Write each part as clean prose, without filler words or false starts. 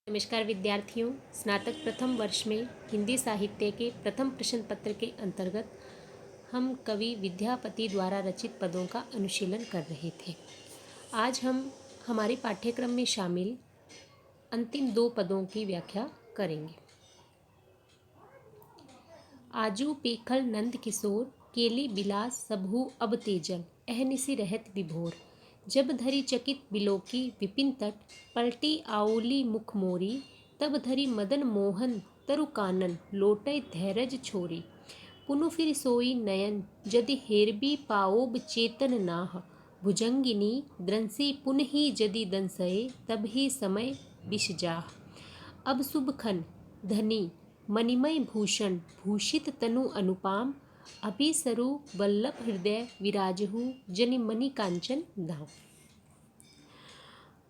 नमस्कार विद्यार्थियों, स्नातक प्रथम वर्ष में हिंदी साहित्य के प्रथम प्रश्न पत्र के अंतर्गत हम कवि विद्यापति द्वारा रचित पदों का अनुशीलन कर रहे थे। आज हम हमारे पाठ्यक्रम में शामिल अंतिम 2 पदों की व्याख्या करेंगे। आजू पेखल नंद किशोर, केली बिलास सबहु अब तेजल, अहनिसी रहत विभोर। जब धरी चकित बिलोकी विपिन तट, पलटी आउली मुख मोरी। तब धरी मदन मोहन तरु कानन, लोटय धैर्य छोरी। पुनु फिर सोई नयन, जदि हेरबी पाओब चेतन नाह। भुजंगिनी द्रंसी पुनहि जदि दंसये, तब ही समय विष जाह। अब शुभ खन धनी मणिमय भूषण, भूषित तनु अनुपाम। अभिसरु वल्लभ हृदय विराजहु, जनि मणि कांचन धाम।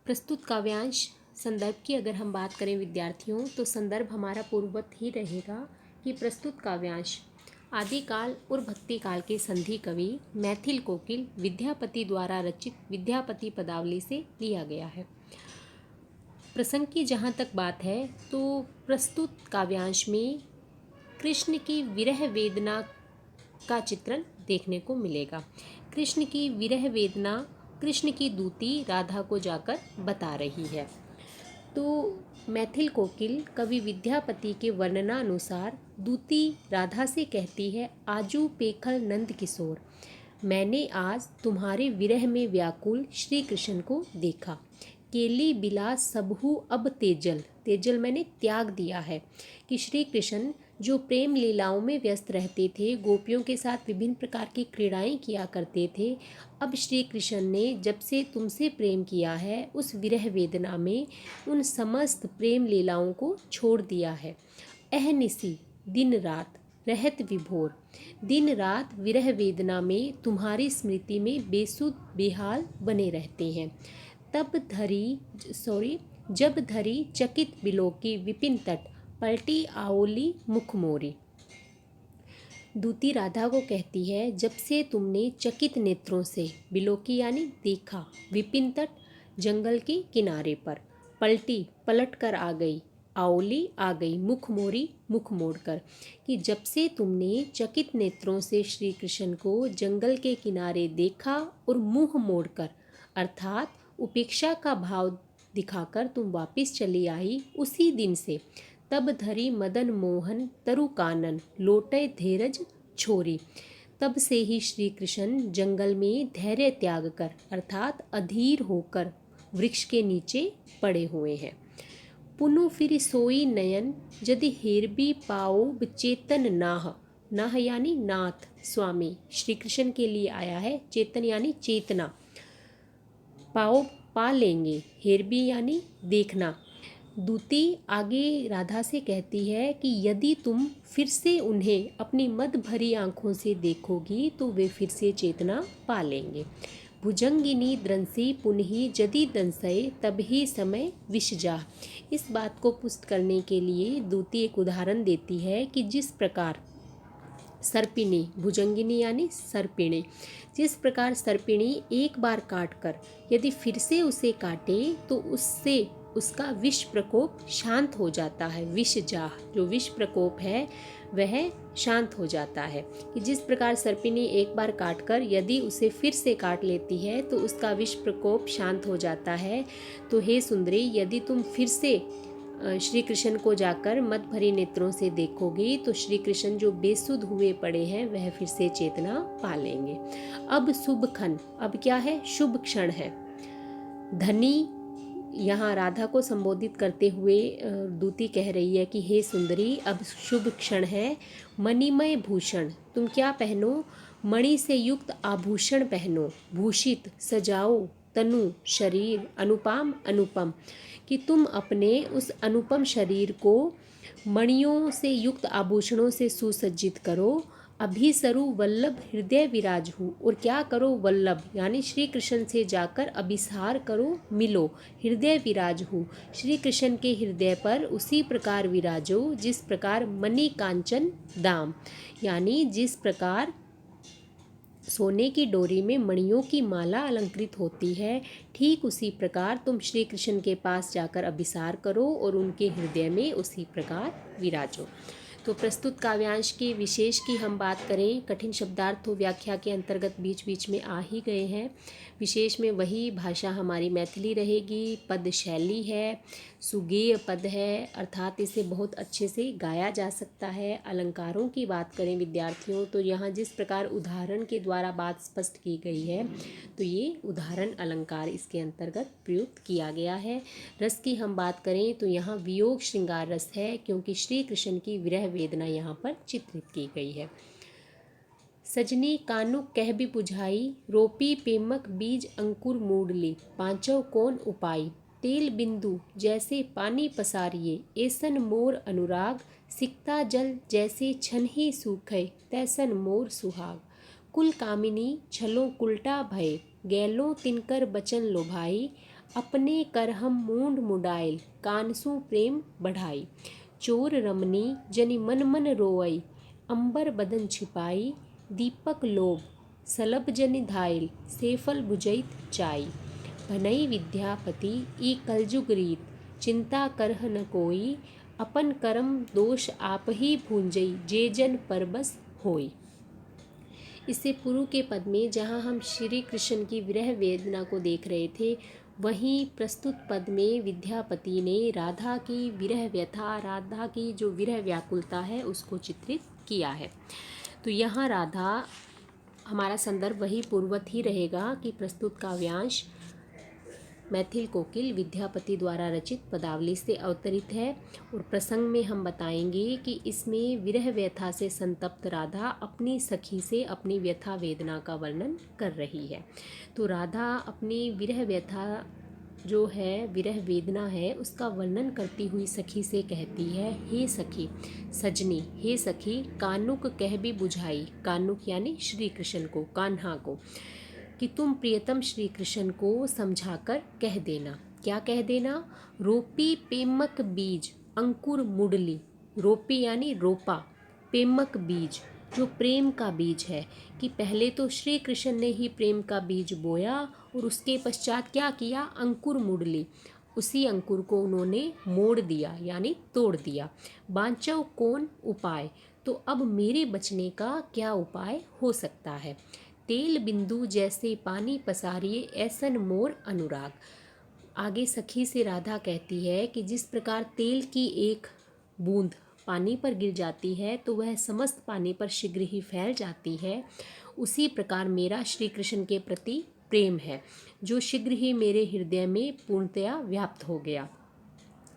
प्रस्तुत काव्यांश संदर्भ की अगर हम बात करें विद्यार्थियों, तो संदर्भ हमारा पूर्ववत ही रहेगा कि प्रस्तुत काव्यांश आदिकाल और भक्ति काल के संधि कवि मैथिल कोकिल विद्यापति द्वारा रचित विद्यापति पदावली से लिया गया है। प्रसंग की जहाँ तक बात है, तो प्रस्तुत काव्यांश में कृष्ण की विरह वेदना का चित्रण देखने को मिलेगा। कृष्ण की विरह वेदना कृष्ण की दूती राधा को जाकर बता रही है। तो मैथिल कोकिल कवि विद्यापति के वर्णनानुसार दूती राधा से कहती है, आजू पेखल नंद किशोर, मैंने आज तुम्हारे विरह में व्याकुल श्री कृष्ण को देखा। केली बिलास सबहु अब तेजल, तेजल मैंने त्याग दिया है। कि श्री कृष्ण जो प्रेम लीलाओं में व्यस्त रहते थे, गोपियों के साथ विभिन्न प्रकार की क्रीड़ाएं किया करते थे, अब श्री कृष्ण ने जब से तुमसे प्रेम किया है, उस विरह वेदना में उन समस्त प्रेम लीलाओं को छोड़ दिया है। अहनिसी दिन रात रहत विभोर, दिन रात विरह वेदना में तुम्हारी स्मृति में बेसुध बेहाल बने रहते हैं। जब धरी चकित बिलोकी विपिन तट, पलटी आओली मुख मोरी। दूती राधा को कहती है, जब से तुमने चकित नेत्रों से, बिलोकी यानी देखा, विपिन तट जंगल के किनारे पर, पलटी पलट कर आ गई, आओली आ गई, मुख मोरी मुख मोड़कर। कि जब से तुमने चकित नेत्रों से श्री कृष्ण को जंगल के किनारे देखा और मुंह मोड़कर, अर्थात उपेक्षा का भाव दिखाकर तुम वापिस चली आई, उसी दिन से तब धरी मदन मोहन तरु कानन, लोटय धीरज छोरी। तब से ही श्री कृष्ण जंगल में धैर्य त्याग कर, अर्थात अधीर होकर वृक्ष के नीचे पड़े हुए हैं। पुनु फिर सोई नयन, यदि हेरबी पाओ चेतन नाह, नाह यानी नाथ स्वामी श्री कृष्ण के लिए आया है, चेतन यानी चेतना, पाओ पा लेंगे, हेरबी यानी देखना। दूती आगे राधा से कहती है कि यदि तुम फिर से उन्हें अपनी मद भरी आंखों से देखोगी तो वे फिर से चेतना पा लेंगे। भुजंगिनी द्रंसी पुनहि जदि दंसये, तभी समय विष जाह। इस बात को पुष्ट करने के लिए दूती एक उदाहरण देती है कि जिस प्रकार सर्पिणी, भुजंगिनी यानी सर्पिणी, जिस प्रकार सर्पिणी एक बार काटकर यदि फिर से उसे काटे तो उससे उसका विष प्रकोप शांत हो जाता है। विष जाह, जो विष प्रकोप है वह शांत हो जाता है। कि जिस प्रकार सर्पिणी एक बार काटकर यदि उसे फिर से काट लेती है तो उसका विष प्रकोप शांत हो जाता है। तो हे सुंदरी, यदि तुम फिर से श्री कृष्ण को जाकर मद भरी नेत्रों से देखोगी तो श्री कृष्ण जो बेसुध हुए पड़े हैं वह फिर से चेतना पा लेंगे। अब शुभ खन, अब क्या है? शुभ क्षण है। धनी, यहाँ राधा को संबोधित करते हुए दूती कह रही है कि हे सुंदरी, अब शुभ क्षण है। मणिमय भूषण, तुम क्या पहनो? मणि से युक्त आभूषण पहनो, भूषित सजाओ तनु शरीर, अनुपाम अनुपम, कि तुम अपने उस अनुपम शरीर को मणियों से युक्त आभूषणों से सुसज्जित करो। अभिसरु वल्लभ हृदय विराजहु, और क्या करो? वल्लभ यानी श्री कृष्ण से जाकर अभिसार करो, मिलो। हृदय विराजहु, श्री कृष्ण के हृदय पर उसी प्रकार विराजो जिस प्रकार मणि कांचन दाम, यानी जिस प्रकार सोने की डोरी में मणियों की माला अलंकृत होती है, ठीक उसी प्रकार तुम श्री कृष्ण के पास जाकर अभिसार करो और उनके हृदय में उसी प्रकार विराजो। तो प्रस्तुत काव्यांश के विशेष की हम बात करें, कठिन शब्दार्थ व्याख्या के अंतर्गत बीच बीच में आ ही गए हैं। विशेष में वही भाषा हमारी मैथिली रहेगी, पद शैली है, सुगेय पद है, अर्थात इसे बहुत अच्छे से गाया जा सकता है। अलंकारों की बात करें विद्यार्थियों, तो यहाँ जिस प्रकार उदाहरण के द्वारा बात स्पष्ट की गई है, तो ये उदाहरण अलंकार इसके अंतर्गत प्रयुक्त किया गया है। रस की हम बात करें तो यहाँ वियोग श्रृंगार रस है, क्योंकि श्री कृष्ण की विरह वेदना यहाँ पर चित्रित की गई है। सजनी कानुक कह भी बुझाई, रोपी पेमक बीज अंकुर मूडली, पांचव कौन उपाय, तेल बिंदु जैसे पानी पसारिए, ऐसन मोर अनुराग, सिकता जल जैसे छन ही सूखे, तैसन मोर सुहाग। कुल कामिनी छलो कुलटा भय, गैलो तिनकर बचन लोभाई, अपने कर हम मूंड मुडाइल, कानसु प्रेम बढ़ाई। चोर रमनी जनि मन मन रोई, अंबर बदन छिपाई, दीपक लोभ सलभ जनि धाइल, सेफल बुझैत चाई। भनई विद्यापति ई कलजुग रीत, चिंता करह न कोई, अपन कर्म दोष आप ही भूंजई, जे जन परबस होई। इससे पूर्व के पद में जहाँ हम श्री कृष्ण की विरह वेदना को देख रहे थे, वहीं प्रस्तुत पद में विद्यापति ने राधा की विरह व्यथा, राधा की जो विरह व्याकुलता है उसको चित्रित किया है। तो यहाँ राधा, हमारा संदर्भ वही पूर्ववत ही रहेगा कि प्रस्तुत काव्यांश मैथिल कोकिल विद्यापति द्वारा रचित पदावली से अवतरित है। और प्रसंग में हम बताएंगे कि इसमें विरह व्यथा से संतप्त राधा अपनी सखी से अपनी व्यथा वेदना का वर्णन कर रही है। तो राधा अपनी विरह व्यथा जो है, विरह वेदना है, उसका वर्णन करती हुई सखी से कहती है, हे सखी सजनी, हे सखी कानुक कह भी बुझाई, कानुक यानी श्री कृष्ण को, कान्हा को, कि तुम प्रियतम श्री कृष्ण को समझाकर कह देना। क्या कह देना? रोपी पेमक बीज अंकुर मुडली, रोपी यानी रोपा, पेमक बीज जो प्रेम का बीज है, कि पहले तो श्री कृष्ण ने ही प्रेम का बीज बोया और उसके पश्चात क्या किया? अंकुर मुडली, उसी अंकुर को उन्होंने मोड़ दिया यानी तोड़ दिया। बांचव कौन उपाय, तो अब मेरे बचने का क्या उपाय हो सकता है? तेल बिंदु जैसे पानी पसारिए, ऐसन मोर अनुराग। आगे सखी से राधा कहती है कि जिस प्रकार तेल की एक बूंद पानी पर गिर जाती है तो वह समस्त पानी पर शीघ्र ही फैल जाती है, उसी प्रकार मेरा श्री कृष्ण के प्रति प्रेम है, जो शीघ्र ही मेरे हृदय में पूर्णतया व्याप्त हो गया,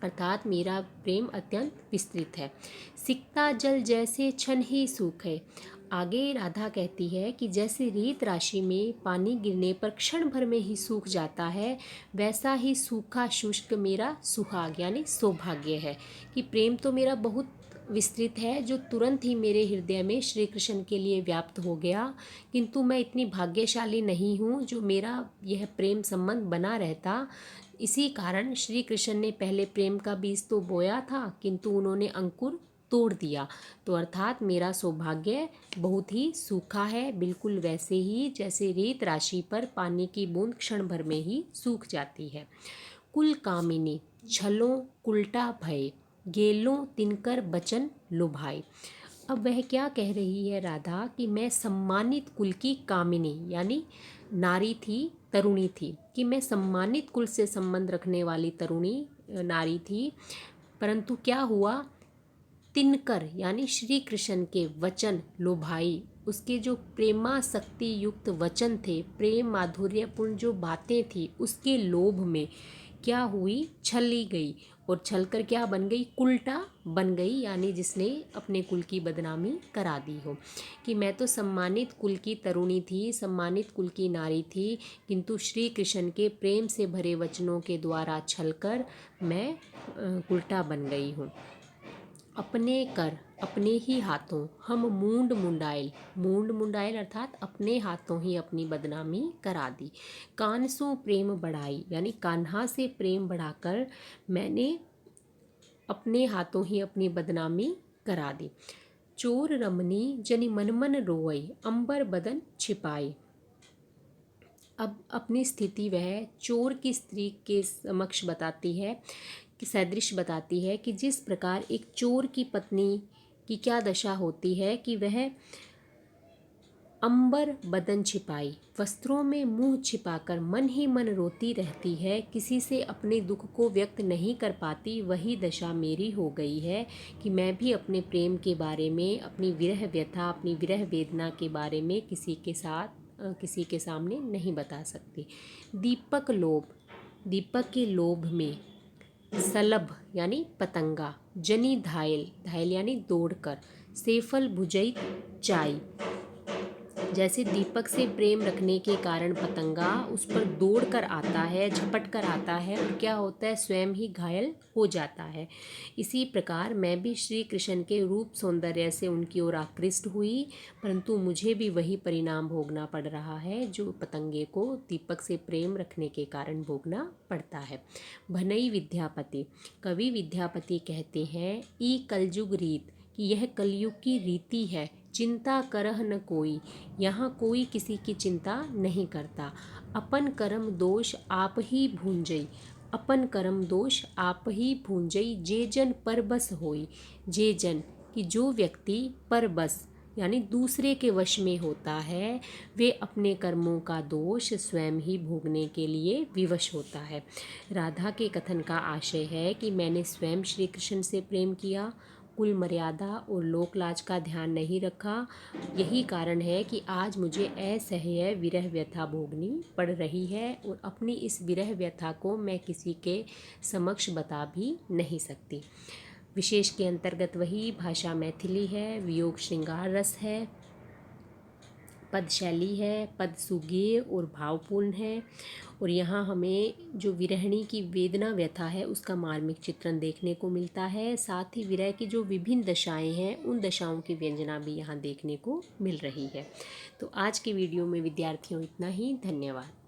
अर्थात मेरा प्रेम अत्यंत विस्तृत है। सिकता जल जैसे छन ही सूखे। आगे राधा कहती है कि जैसे रेत राशि में पानी गिरने पर क्षण भर में ही सूख जाता है, वैसा ही सूखा शुष्क मेरा सुहाग यानी सौभाग्य है, कि प्रेम तो मेरा बहुत विस्तृत है, जो तुरंत ही मेरे हृदय में श्री कृष्ण के लिए व्याप्त हो गया, किंतु मैं इतनी भाग्यशाली नहीं हूँ जो मेरा यह प्रेम संबंध बना रहता। इसी कारण श्री कृष्ण ने पहले प्रेम का बीज तो बोया था, किंतु उन्होंने अंकुर तोड़ दिया, तो अर्थात मेरा सौभाग्य बहुत ही सूखा है, बिल्कुल वैसे ही जैसे रेत राशि पर पानी की बूंद क्षण भर में ही सूख जाती है। कुल कामिनी छलों कुलटा भय, गेलों तिनकर बचन लुभाई। अब वह क्या कह रही है राधा, कि मैं सम्मानित कुल की कामिनी यानी नारी थी, तरुणी थी, कि मैं सम्मानित कुल से संबंध रखने वाली तरुणी नारी थी, परंतु क्या हुआ? तिनकर यानी श्री कृष्ण के वचन लोभाई, उसके जो प्रेमासक्ति युक्त वचन थे, प्रेम माधुर्यपूर्ण जो बातें थी, उसके लोभ में क्या हुई? छली गई, और छलकर क्या बन गई? कुलटा बन गई, यानी जिसने अपने कुल की बदनामी करा दी हो, कि मैं तो सम्मानित कुल की तरुणी थी, सम्मानित कुल की नारी थी, किंतु श्री कृष्ण के प्रेम से भरे वचनों के द्वारा छलकर मैं उल्टा बन गई हूँ। अपने कर अपने ही हाथों हम मूंड मुंडाइल, मूंड मुंडाइल अर्थात अपने हाथों ही अपनी बदनामी करा दी। कानसों प्रेम बढ़ाई यानी कान्हा से प्रेम बढ़ाकर मैंने अपने हाथों ही अपनी बदनामी करा दी। चोर रमनी जनि मन मन रोई, अंबर बदन छिपाई। अब अपनी स्थिति वह चोर की स्त्री के समक्ष बताती है कि सदृश बताती है कि जिस प्रकार एक चोर की पत्नी की क्या दशा होती है कि वह अंबर बदन छिपाई, वस्त्रों में मुंह छिपाकर मन ही मन रोती रहती है, किसी से अपने दुख को व्यक्त नहीं कर पाती। वही दशा मेरी हो गई है कि मैं भी अपने प्रेम के बारे में, अपनी विरह व्यथा, अपनी विरह वेदना के बारे में किसी के सामने नहीं बता सकती। दीपक लोभ, दीपक के लोभ में सलभ यानी पतंगा, जनी धायल, धायल यानी दौड़कर, सेफल भुजई चाई, जैसे दीपक से प्रेम रखने के कारण पतंगा उस पर दौड़ कर आता है, झपट कर आता है और क्या होता है, स्वयं ही घायल हो जाता है। इसी प्रकार मैं भी श्री कृष्ण के रूप सौंदर्य से उनकी ओर आकृष्ट हुई, परंतु मुझे भी वही परिणाम भोगना पड़ रहा है जो पतंगे को दीपक से प्रेम रखने के कारण भोगना पड़ता है। भनई विद्यापति, कवि विद्यापति कहते हैं, ई कलयुग रीत, कि यह कलयुग की रीति है, चिंता करह न कोई, यहाँ कोई किसी की चिंता नहीं करता। अपन कर्म दोष आप ही भूंजई, अपन कर्म दोष आप ही भूंजई, जे जन परबस होई, जे जन कि जो व्यक्ति परबस यानी दूसरे के वश में होता है, वे अपने कर्मों का दोष स्वयं ही भोगने के लिए विवश होता है। राधा के कथन का आशय है कि मैंने स्वयं श्री कृष्ण से प्रेम किया, कुल मर्यादा और लोक लाज का ध्यान नहीं रखा। यही कारण है कि आज मुझे असह्य विरह व्यथा भोगनी पड़ रही है और अपनी इस विरह व्यथा को मैं किसी के समक्ष बता भी नहीं सकती। विशेष के अंतर्गत वही भाषा मैथिली है, वियोग श्रृंगार रस है, पद शैली है, पद सुगेय और भावपूर्ण है और यहाँ हमें जो विरहिणी की वेदना व्यथा है उसका मार्मिक चित्रण देखने को मिलता है। साथ ही विरह की जो विभिन्न दशाएं हैं उन दशाओं की व्यंजना भी यहाँ देखने को मिल रही है। तो आज के वीडियो में विद्यार्थियों इतना ही। धन्यवाद।